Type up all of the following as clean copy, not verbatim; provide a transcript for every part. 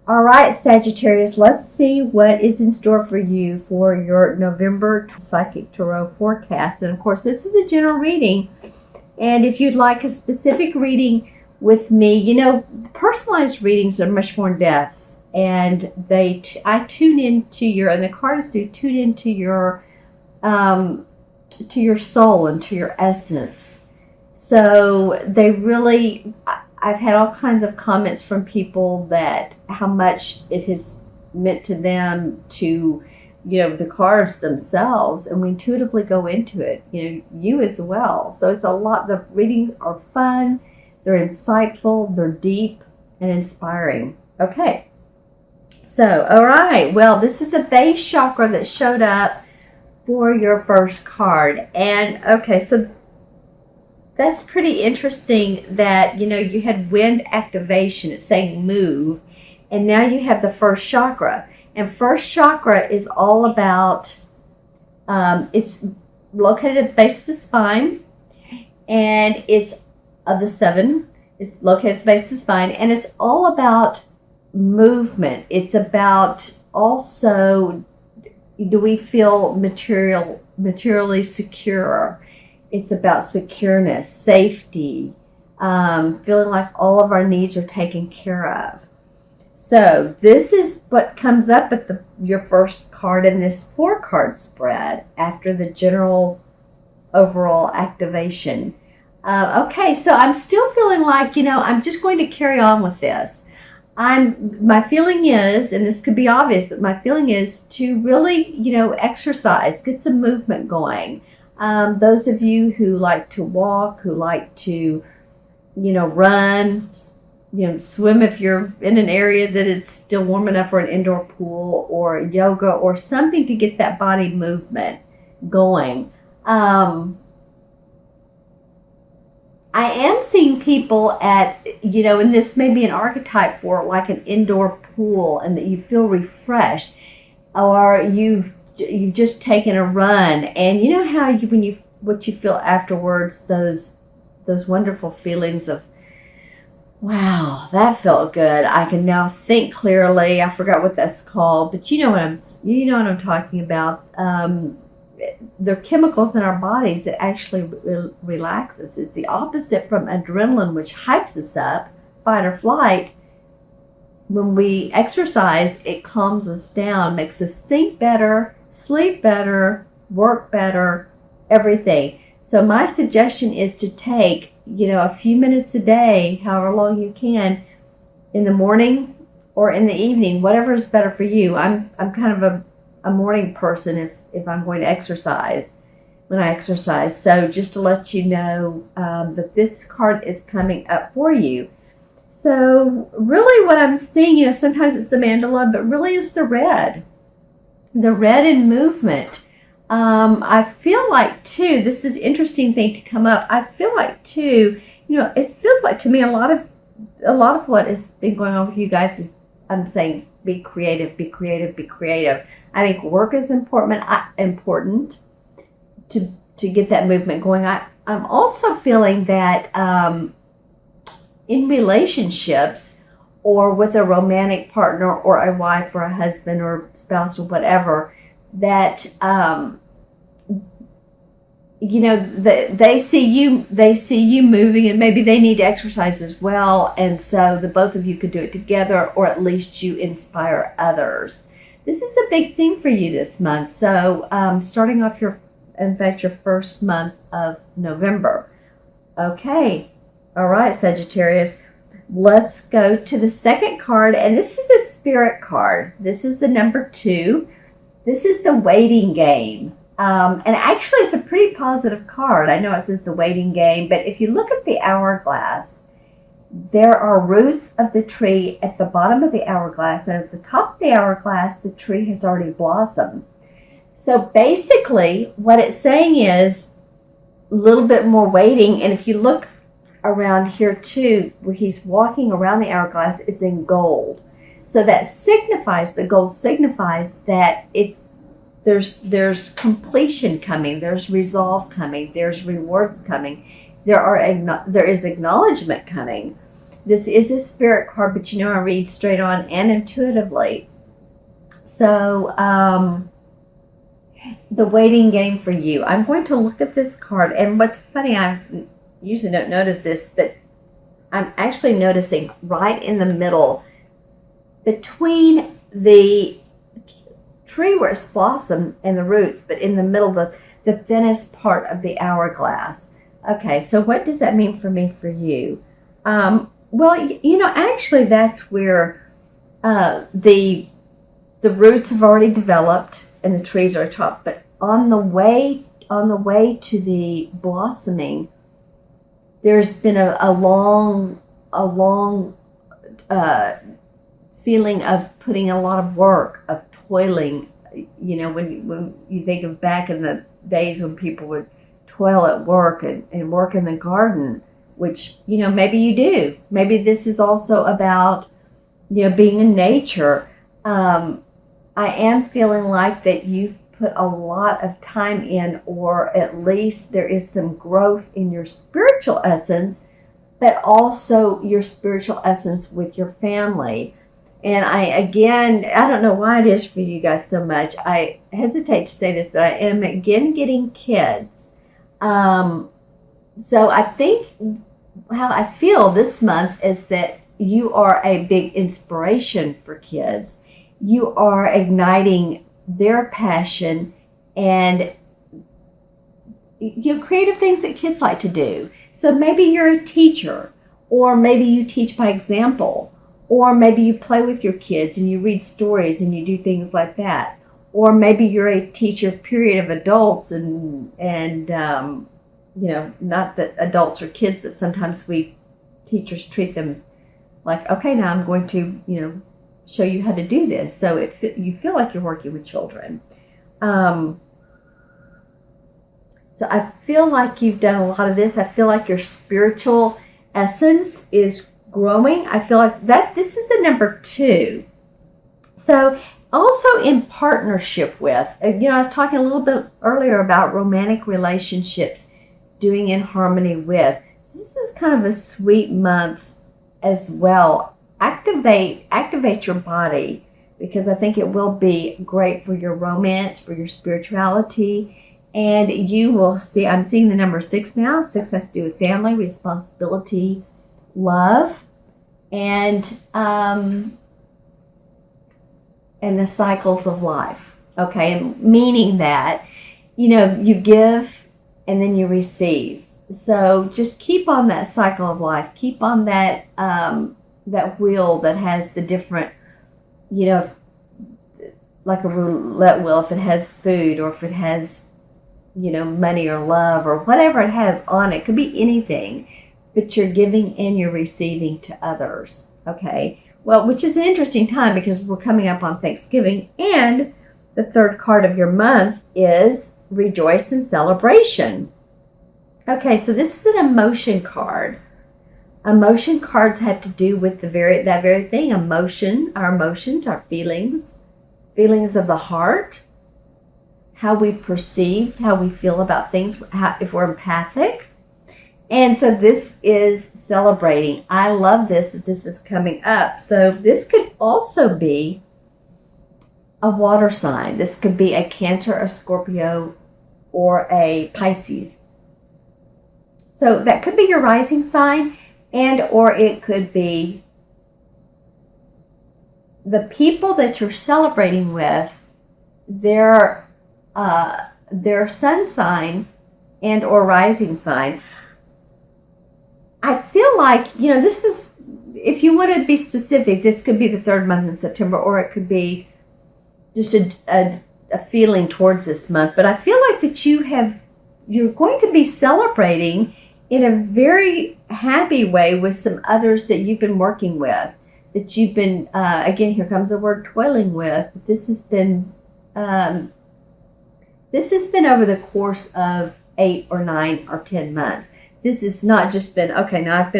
All right, Sagittarius, let's see what is in store for you for your November Psychic Tarot forecast. And of course, this is a general reading. And if you'd like a specific reading with me, personalized readings are much more in depth. And I tune into and the cards do tune into your soul and to your essence. So they really, I've had all kinds of comments from people that how much it has meant to them to, the cards themselves, and we intuitively go into it, you as well. So it's a lot. The readings are fun, they're insightful, they're deep and inspiring. Okay. So, all right. Well, this is a base chakra that showed up for your first card. And okay, so that's pretty interesting that, you had wind activation. It's saying move. And now you have the first chakra. And first chakra is all about, it's located at the base of the spine. And it's of the seven. It's located at the base of the spine. And it's all about movement. It's about also, do we feel materially secure? It's about secureness, safety, feeling like all of our needs are taken care of. So this is what comes up at your first card in this 4-card spread after the general overall activation. Okay, so I'm still feeling like, I'm just going to carry on with this. My feeling is, and this could be obvious, but my feeling is to really, exercise, get some movement going. Those of you who like to walk, who like to, run, swim if you're in an area that it's still warm enough for an indoor pool, or yoga or something to get that body movement going. I am seeing people at, and this may be an archetype for like an indoor pool, and that you feel refreshed, or you've just taken a run, and you know how what you feel afterwards, those wonderful feelings of, wow, that felt good. I can now think clearly. I forgot what that's called, but you know what I'm talking about. There are chemicals in our bodies that actually relax us. It's the opposite from adrenaline, which hypes us up, fight or flight. When we exercise, it calms us down, makes us think better, sleep better, work better, everything. So my suggestion is to take, a few minutes a day, however long you can, in the morning or in the evening, whatever is better for you. I'm kind of a morning person if I'm going to exercise, when I exercise. So just to let you know that this card is coming up for you. So really what I'm seeing, sometimes it's the mandala, but really it's the red in movement. I feel like too, this is an interesting thing to come up. I feel like too, it feels like to me a lot of what has been going on with you guys is, I'm saying, be creative, be creative, be creative. I think work is important to get that movement going. I'm also feeling that in relationships, or with a romantic partner or a wife or a husband or spouse or whatever, that they see you moving, and maybe they need to exercise as well, and so the both of you could do it together, or at least you inspire others. This is a big thing for you this month. So starting off your first month of November. Okay. All right, Sagittarius. Let's go to the second card, and this is a spirit card. This is the number 2. This is the waiting game. And actually, it's a pretty positive card. I know it says the waiting game, but if you look at the hourglass, there are roots of the tree at the bottom of the hourglass, and at the top of the hourglass, the tree has already blossomed. So basically, what it's saying is a little bit more waiting, and if you look around here too, where he's walking around the hourglass, it's in gold. So that signifies, the gold signifies that there's completion coming, there's resolve coming, there's rewards coming, there is acknowledgement coming. This is a spirit card, but I read straight on and intuitively. So, the waiting game for you. I'm going to look at this card, and what's funny, I usually don't notice this, but I'm actually noticing right in the middle, between the tree where it's blossomed and the roots, but in the middle, the thinnest part of the hourglass. Okay, so what does that mean for me, for you? Well, actually that's where the roots have already developed and the trees are top, but on the way to the blossoming, there's been a long feeling of putting a lot of work, of toiling. When you think of back in the days when people would toil at work and work in the garden, which, maybe you do. Maybe this is also about, being in nature. I am feeling like that you've put a lot of time in, or at least there is some growth in your spiritual essence, but also your spiritual essence with your family. And I don't know why it is for you guys so much. I hesitate to say this, but I am again getting kids. So I think how I feel this month is that you are a big inspiration for kids. You are igniting their passion and creative things that kids like to do. So maybe you're a teacher, or maybe you teach by example, or maybe you play with your kids and you read stories and you do things like that. Or maybe you're a teacher, period, of adults and not that adults are kids, but sometimes we teachers treat them like, okay, now I'm going to, show you how to do this. So you feel like you're working with children. So I feel like you've done a lot of this. I feel like your spiritual essence is growing. I feel like this is the number 2. So also in partnership with, I was talking a little bit earlier about romantic relationships, doing in harmony with. So this is kind of a sweet month as well. Activate your body, because I think it will be great for your romance, for your spirituality, and you will see, I'm seeing the number 6 now. 6 has to do with family, responsibility, love, and the cycles of life. Okay, and meaning that, you give and then you receive. So just keep on that cycle of life. Keep on that that wheel that has the different, like a roulette wheel, if it has food or if it has, money or love or whatever it has on it. Could be anything, but you're giving and you're receiving to others. Okay. Well, which is an interesting time because we're coming up on Thanksgiving, and the 3rd card of your month is Rejoice in Celebration. Okay, so this is an emotion card. Emotion cards have to do with that very thing. Emotion, our emotions, our feelings of the heart, how we perceive, how we feel about things, if we're empathic. And so this is celebrating. I love this, that this is coming up. So this could also be a water sign. This could be a Cancer, a Scorpio, or a Pisces. So that could be your rising sign, and or it could be the people that you're celebrating with, their sun sign and or rising sign. I feel like, this is, if you want to be specific, this could be the 3rd month in September, or it could be just a feeling towards this month. But I feel like that you're going to be celebrating in a very happy way with some others that you've been working with, that you've been, again, here comes the word toiling with. This has been over the course of 8 or 9 or 10 months. This has not just been, okay, now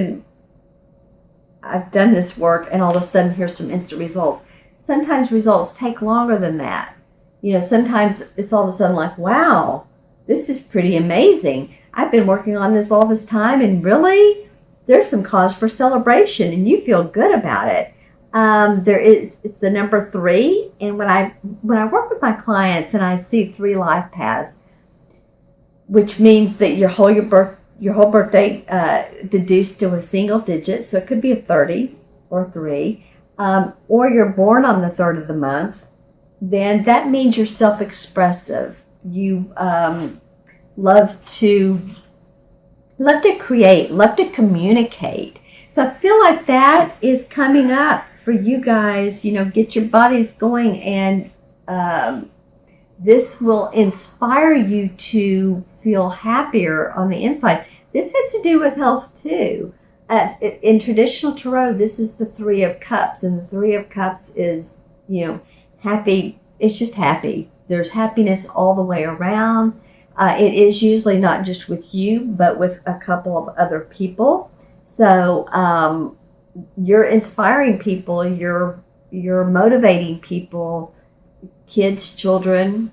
I've done this work and all of a sudden here's some instant results. Sometimes results take longer than that. Sometimes it's all of a sudden like, wow, this is pretty amazing. I've been working on this all this time, and really, there's some cause for celebration and you feel good about it. It's the number 3. And when I work with my clients and I see 3 life paths, which means that your whole birthday deduced to a single digit, so it could be a 30 or 3, or you're born on the 3rd of the month, then that means you're self-expressive. You love to create, love to communicate. So I feel like that is coming up for you guys. Get your bodies going, and this will inspire you to feel happier on the inside. This has to do with health too. In traditional tarot, this is the 3 of Cups, and the 3 of Cups is, happy. It's just happy. There's happiness all the way around. It is usually not just with you, but with a couple of other people. So you're inspiring people. You're motivating people, kids, children.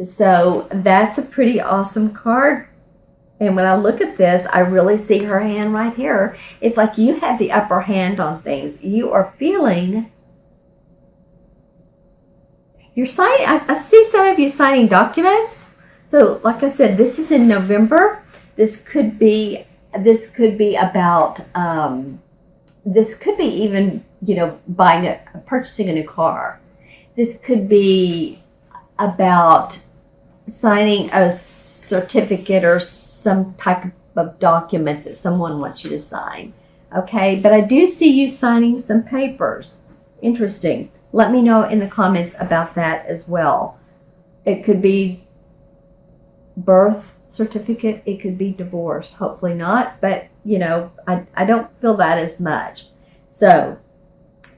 So that's a pretty awesome card. And when I look at this, I really see her hand right here. It's like you have the upper hand on things. You are feeling... You're signing. I see some of you signing documents. So, like I said, this is in November. This could be about. This could be even purchasing a new car. This could be about signing a certificate or some type of document that someone wants you to sign. Okay, but I do see you signing some papers. Interesting. Let me know in the comments about that as well. It could be birth certificate. It could be divorce. Hopefully not, but I don't feel that as much. So,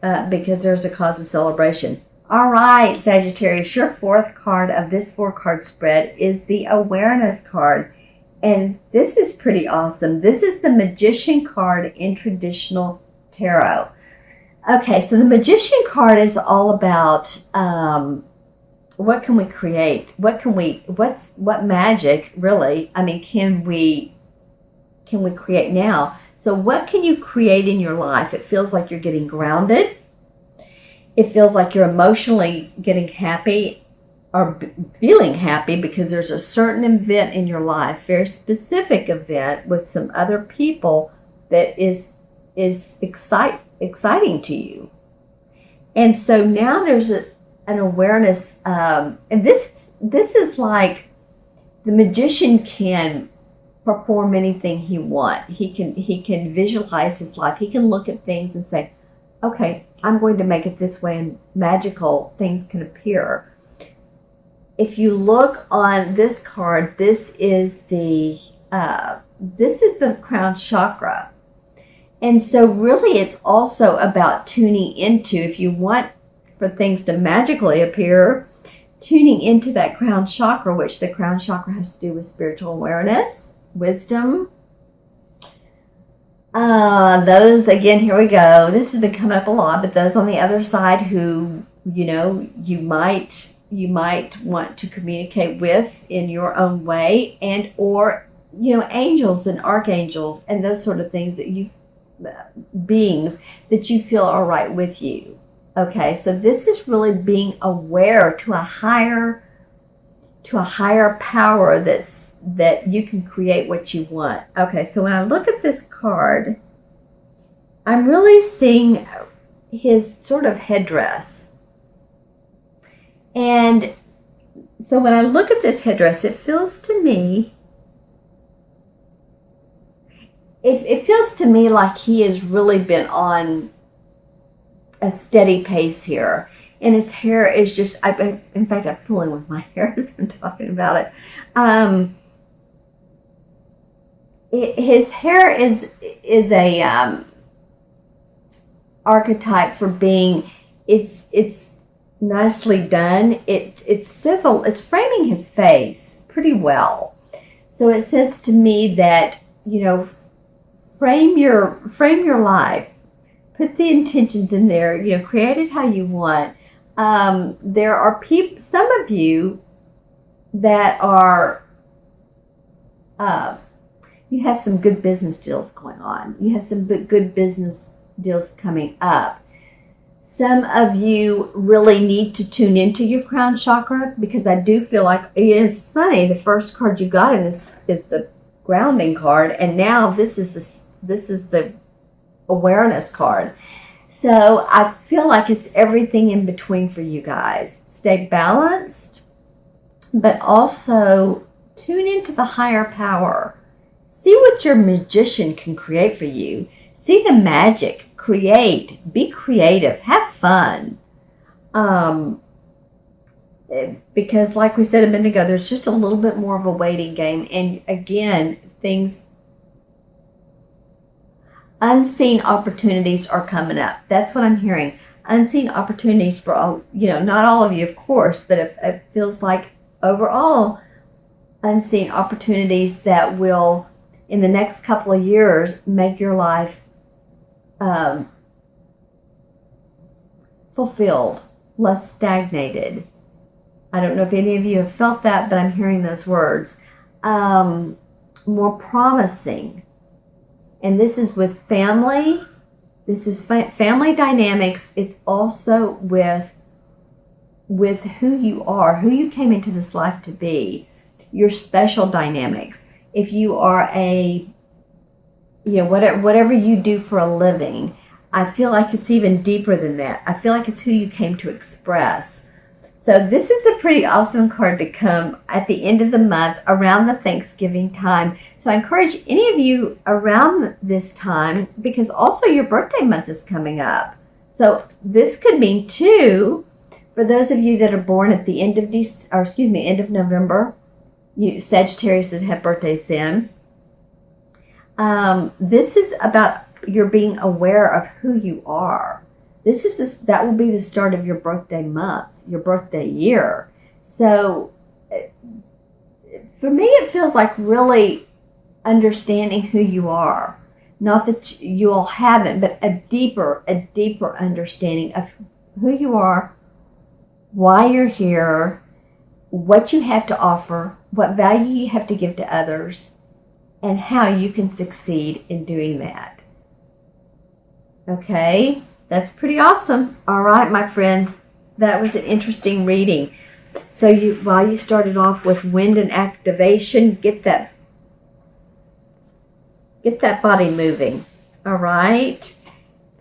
because there's a cause of celebration. All right, Sagittarius, your 4th card of this 4-card spread is the awareness card. And this is pretty awesome. This is the Magician card in traditional tarot. Okay, so the Magician card is all about what can we create? What magic, really? I mean, can we create now? So what can you create in your life? It feels like you're getting grounded. It feels like you're emotionally getting happy or feeling happy because there's a certain event in your life, very specific event with some other people that is exciting to you. And so now there's an awareness, and this is like the magician can perform anything he wants. He can visualize his life. He can look at things and say, okay, I'm going to make it this way, and magical things can appear. If you look on this card, this is the crown chakra. And so really it's also about tuning into, if you want for things to magically appear, tuning into that crown chakra, which the crown chakra has to do with spiritual awareness, wisdom. Those, again, here we go. This has been coming up a lot, but those on the other side who, you might want to communicate with in your own way, and or, angels and archangels and those sort of things that beings that you feel are right with you. Okay, so this is really being aware to a higher power that you can create what you want. Okay, so when I look at this card, I'm really seeing his sort of headdress. And so when I look at this headdress, it feels to me like he has really been on a steady pace here. And his hair is just, in fact, I'm fooling with my hair as I'm talking about it. His hair is a archetype for being, it's nicely done. It's framing his face pretty well. So it says to me that, frame your life. Put the intentions in there, create it how you want. There are some of you that are You have some good business deals going on. You have some good business deals coming up. Some of you really need to tune into your crown chakra, because I do feel like it is funny. The first card you got in this is the grounding card, and now this is the awareness card. So I feel like it's everything in between for you guys. Stay balanced, but also tune into the higher power. See what your magician can create for you. See the magic. Create. Be creative. Have fun. Because like we said a minute ago, there's just a little bit more of a waiting game. And again, unseen opportunities are coming up. That's what I'm hearing. Unseen opportunities for all, not all of you, of course, but it feels like overall unseen opportunities that will, in the next couple of years, make your life fulfilled, less stagnated. I don't know if any of you have felt that, but I'm hearing those words. More promising. And this is with family. This is family dynamics. It's also with who you are, who you came into this life to be, your special dynamics. If you are whatever you do for a living, I feel like it's even deeper than that. I feel like it's who you came to express. So this is a pretty awesome card to come at the end of the month, around the Thanksgiving time. So I encourage any of you around this time, because also your birthday month is coming up. So this could mean too, for those of you that are born at the end of end of November, you Sagittarius that have birthdays then. This is about your being aware of who you are. That will be the start of your birthday month, your birthday year. So for me, it feels like really understanding who you are. Not that you all haven't, but a deeper understanding of who you are, why you're here, what you have to offer, what value you have to give to others, and how you can succeed in doing that. Okay, that's pretty awesome. All right, my friends, that was an interesting reading. So while you started off with wind and activation, get that body moving. All right,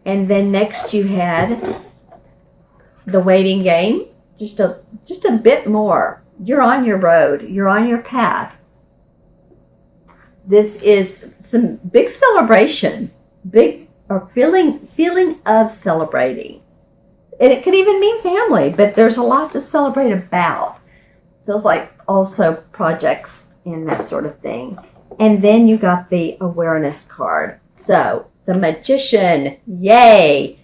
and then next you had the waiting game. Just a bit more. You're on your road. You're on your path. This is some big celebration, feeling of celebrating. And it could even mean family, but there's a lot to celebrate about. Feels like also projects and that sort of thing. And then you got the awareness card. So the magician, yay!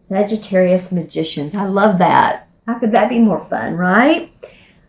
Sagittarius magicians. I love that. How could that be more fun, right?